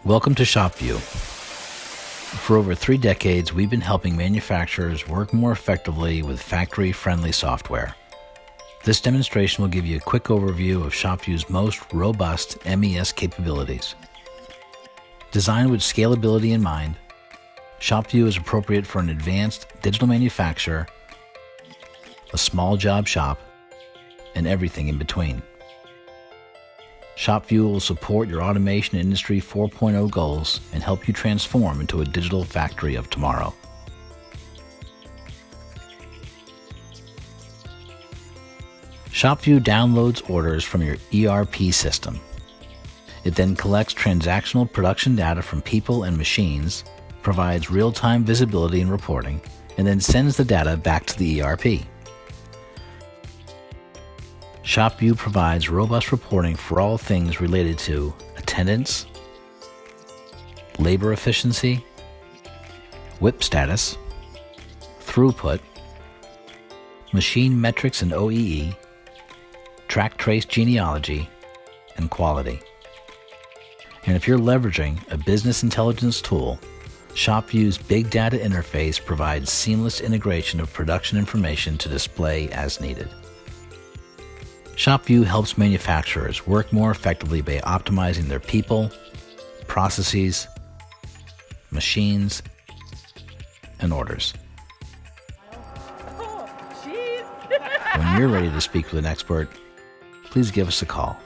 Welcome to ShopVue. For over 3 decades, we've been helping manufacturers work more effectively with factory-friendly software. This demonstration will give you a quick overview of ShopVue's most robust MES capabilities. Designed with scalability in mind, ShopVue is appropriate for an advanced digital manufacturer, a small job shop, and everything in between. ShopVue will support your automation industry 4.0 goals and help you transform into a digital factory of tomorrow. ShopVue downloads orders from your ERP system. It then collects transactional production data from people and machines, provides real-time visibility and reporting, and then sends the data back to the ERP. ShopVue provides robust reporting for all things related to attendance, labor efficiency, WIP status, throughput, machine metrics and OEE, track trace genealogy, and quality. And if you're leveraging a business intelligence tool, ShopVue's Big Data interface provides seamless integration of production information to display as needed. ShopVue helps manufacturers work more effectively by optimizing their people, processes, machines, and orders. Oh, jeez. When you're ready to speak with an expert, please give us a call.